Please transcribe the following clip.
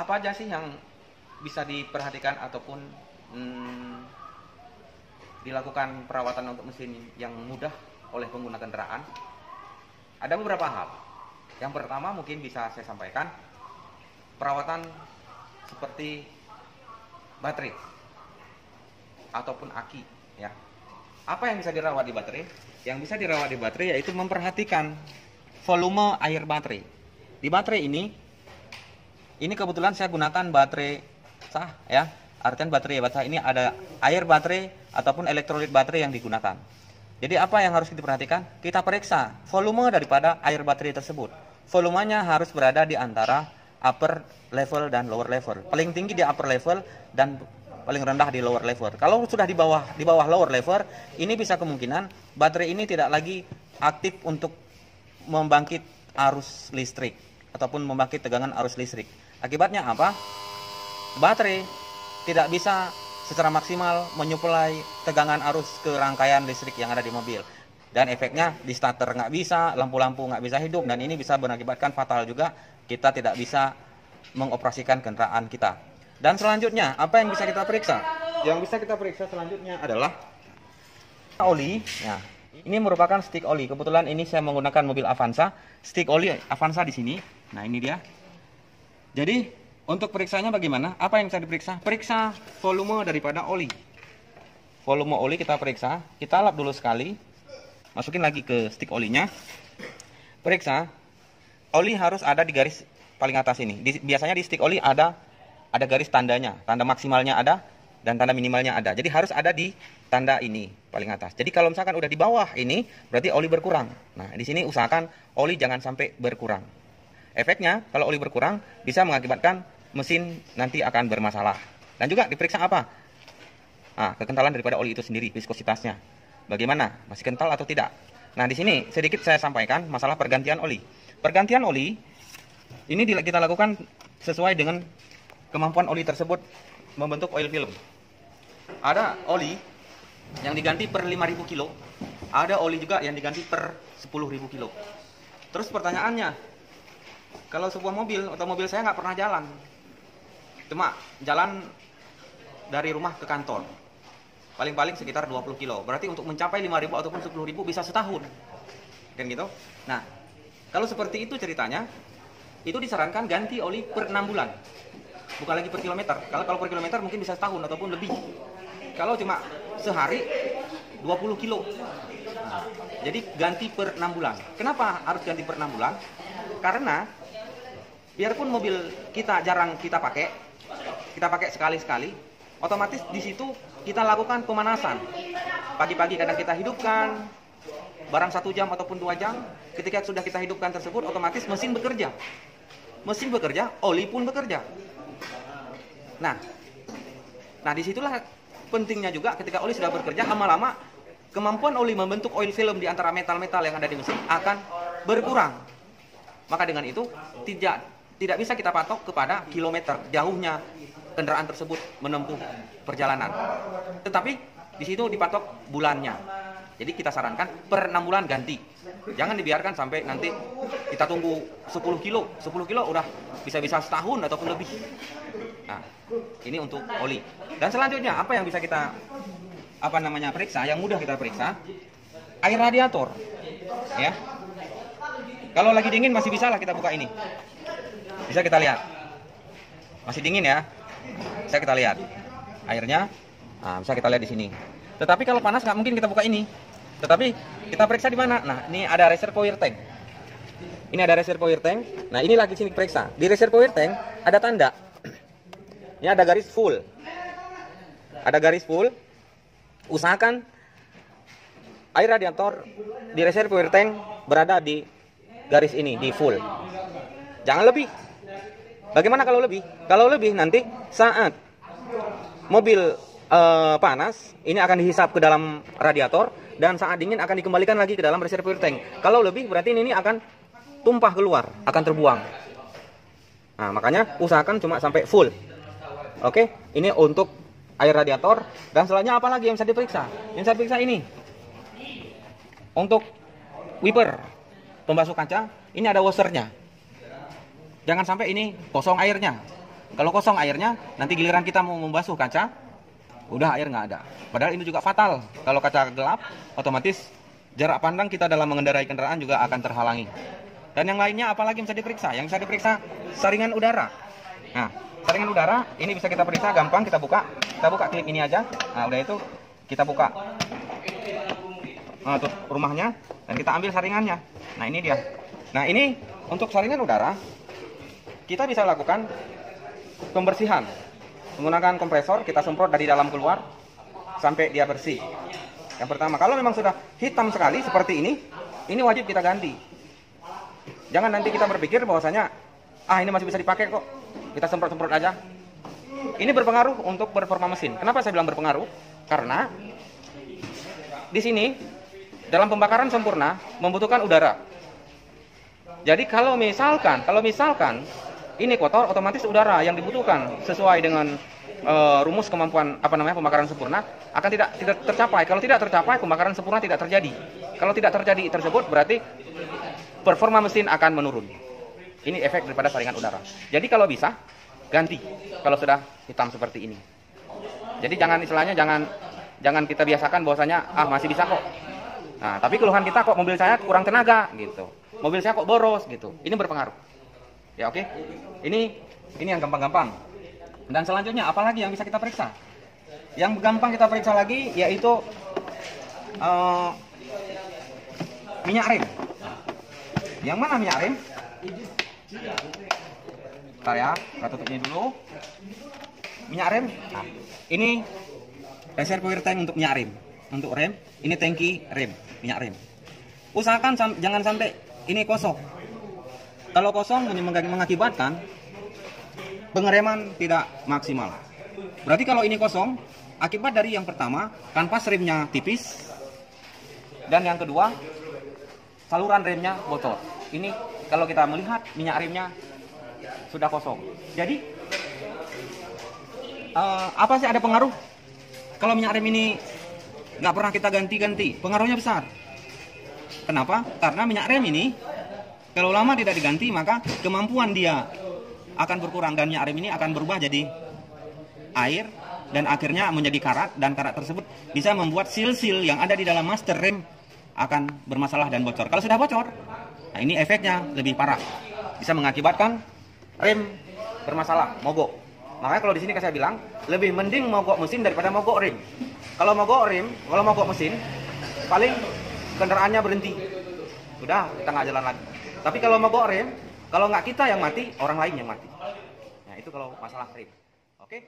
apa aja sih yang bisa diperhatikan ataupun dilakukan perawatan untuk mesin yang mudah oleh pengguna kendaraan? Ada beberapa hal. Yang pertama mungkin bisa saya sampaikan, perawatan seperti baterai ataupun aki, ya. Apa yang bisa dirawat di baterai? Yang bisa dirawat di baterai yaitu memperhatikan volume air baterai. Di baterai ini kebetulan saya gunakan baterai sah, ya. Artian baterai ini ada air baterai ataupun elektrolit baterai yang digunakan. Jadi apa yang harus kita perhatikan? Kita periksa volume daripada air baterai tersebut. Volumenya harus berada di antara upper level dan lower level. Paling tinggi di upper level dan paling rendah di lower level. Kalau sudah di bawah lower level, ini bisa kemungkinan baterai ini tidak lagi aktif untuk membangkit arus listrik ataupun membangkit tegangan arus listrik. Akibatnya apa? Baterai tidak bisa secara maksimal menyuplai tegangan arus ke rangkaian listrik yang ada di mobil. Dan efeknya di starter nggak bisa, lampu-lampu nggak bisa hidup, dan ini bisa mengakibatkan fatal juga, kita tidak bisa mengoperasikan kendaraan kita. Dan selanjutnya, apa yang bisa kita periksa? Yang bisa kita periksa selanjutnya adalah oli. Nah, ini merupakan stick oli. Kebetulan ini saya menggunakan mobil Avanza, stick oli Avanza di sini. Nah, ini dia. Jadi untuk periksanya bagaimana? Apa yang bisa diperiksa? Periksa volume daripada oli. Volume oli kita periksa. Kita lap dulu sekali. Masukin lagi ke stick olinya. Periksa. Oli harus ada di garis paling atas ini. Biasanya di stick oli ada garis tandanya. Tanda maksimalnya ada dan tanda minimalnya ada. Jadi harus ada di tanda ini paling atas. Jadi kalau misalkan udah di bawah ini, berarti oli berkurang. Nah, di sini usahakan oli jangan sampai berkurang. Efeknya kalau oli berkurang bisa mengakibatkan mesin nanti akan bermasalah. Dan juga diperiksa apa? Nah, kekentalan daripada oli itu sendiri, viskositasnya. Bagaimana? Masih kental atau tidak? Nah, di sini sedikit saya sampaikan masalah pergantian oli. Pergantian oli ini kita lakukan sesuai dengan kemampuan oli tersebut membentuk oil film. Ada oli yang diganti per 5.000 kilo, ada oli juga yang diganti per 10.000 kilo. Terus pertanyaannya, kalau sebuah mobil atau mobil saya nggak pernah jalan, cuma jalan dari rumah ke kantor, paling-paling sekitar 20 kilo. Berarti untuk mencapai 5.000 ataupun 10.000 bisa setahun. Kan gitu? Nah, kalau seperti itu ceritanya, itu disarankan ganti oli per 6 bulan. Bukan lagi per kilometer. Kalau per kilometer mungkin bisa setahun ataupun lebih. Kalau cuma sehari 20 kilo. Jadi ganti per 6 bulan. Kenapa harus ganti per 6 bulan? Karena biarpun mobil kita jarang kita pakai sekali-sekali, otomatis di situ kita lakukan pemanasan. Pagi-pagi kadang kita hidupkan, barang 1 jam ataupun 2 jam, ketika sudah kita hidupkan tersebut, otomatis mesin bekerja. Mesin bekerja, oli pun bekerja. Nah disitulah pentingnya juga ketika oli sudah bekerja, lama-lama kemampuan oli membentuk oil film di antara metal-metal yang ada di mesin akan berkurang. Maka dengan itu tidak bisa kita patok kepada kilometer jauhnya kendaraan tersebut menempuh perjalanan. Tetapi di situ dipatok bulannya. Jadi kita sarankan per 6 bulan ganti. Jangan dibiarkan sampai nanti kita tunggu 10 kilo. 10 kilo udah bisa-bisa setahun ataupun lebih. Nah, ini untuk oli. Dan selanjutnya apa yang bisa kita periksa, yang mudah kita periksa? Air radiator. Ya. Kalau lagi dingin masih bisa lah kita buka ini. Bisa kita lihat. Masih dingin ya. Bisa kita lihat airnya. Nah, bisa kita lihat di sini. Tetapi kalau panas nggak mungkin kita buka ini. Tetapi kita periksa di mana? Nah, ini ada reservoir tank. Ini ada reservoir tank. Nah, ini lagi sini periksa. Di reservoir tank ada tanda. Ini ada garis full. Ada garis full. Usahakan air radiator di reservoir tank berada di garis ini, di full. Jangan lebih. Bagaimana kalau lebih? Kalau lebih nanti saat mobil panas, ini akan dihisap ke dalam radiator, dan saat dingin akan dikembalikan lagi ke dalam reservoir tank. Kalau lebih berarti ini akan tumpah keluar, akan terbuang. Nah, makanya usahakan cuma sampai full. Oke, ini untuk air radiator. Dan selanjutnya apa lagi yang bisa diperiksa? Yang saya periksa ini untuk wiper pembasuh kaca. Ini ada washernya. Jangan sampai ini kosong airnya. Kalau kosong airnya, nanti giliran kita mau membasuh kaca, udah air nggak ada. Padahal ini juga fatal. Kalau kaca gelap, otomatis jarak pandang kita dalam mengendarai kendaraan juga akan terhalangi. Dan yang lainnya apalagi bisa diperiksa? Yang bisa diperiksa saringan udara. Nah, saringan udara ini bisa kita periksa gampang, kita buka klip ini aja. Nah, udah itu kita buka tuh rumahnya dan kita ambil saringannya. Nah, ini dia. Nah, ini untuk saringan udara kita bisa lakukan pembersihan menggunakan kompresor, kita semprot dari dalam keluar sampai dia bersih. Yang pertama, kalau memang sudah hitam sekali seperti ini wajib kita ganti. Jangan nanti kita berpikir bahwasanya ini masih bisa dipakai kok, kita semprot-semprot aja. Ini berpengaruh untuk performa mesin. Kenapa saya bilang berpengaruh? Karena di sini dalam pembakaran sempurna membutuhkan udara. Jadi kalau misalkan ini kotor, otomatis udara yang dibutuhkan sesuai dengan rumus kemampuan pembakaran sempurna akan tidak tercapai. Kalau tidak tercapai, pembakaran sempurna tidak terjadi. Kalau tidak terjadi tersebut, berarti performa mesin akan menurun. Ini efek daripada saringan udara. Jadi kalau bisa ganti kalau sudah hitam seperti ini. Jadi jangan kita biasakan bahwasanya masih bisa kok. Nah, tapi keluhan kita kok mobil saya kurang tenaga gitu. Mobil saya kok boros gitu. Ini berpengaruh. Ya oke. Ini yang gampang-gampang. Dan selanjutnya apalagi yang bisa kita periksa? Yang gampang kita periksa lagi yaitu minyak rem. Yang mana minyak rem? Bentar ya, kita tutup ini dulu. Minyak rem. Nah, ini reservoir tank untuk minyak rem. Untuk rem, ini tangki rem, minyak rem. Usahakan jangan sampai ini kosong. Kalau kosong mengakibatkan pengereman tidak maksimal. Berarti kalau ini kosong, akibat dari yang pertama, kanvas remnya tipis. Dan yang kedua, saluran remnya bocor. Ini kalau kita melihat minyak remnya sudah kosong. Jadi apa sih ada pengaruh? Kalau minyak rem ini nggak pernah kita ganti-ganti, pengaruhnya besar. Kenapa? Karena minyak rem ini kalau lama tidak diganti, maka kemampuan dia akan berkurang dan minyak rem ini akan berubah jadi air dan akhirnya menjadi karat, dan karat tersebut bisa membuat sil-sil yang ada di dalam master rem akan bermasalah dan bocor. Kalau sudah bocor, nah ini efeknya lebih parah, bisa mengakibatkan rem bermasalah, mogok. Makanya kalau di sini saya bilang lebih mending mogok mesin daripada mogok rem. Kalau mogok mesin, paling kendaraannya berhenti, udah kita nggak jalan lagi. Tapi kalau mogok rem, kalau nggak kita yang mati, orang lain yang mati. Nah itu kalau masalah rem. Oke?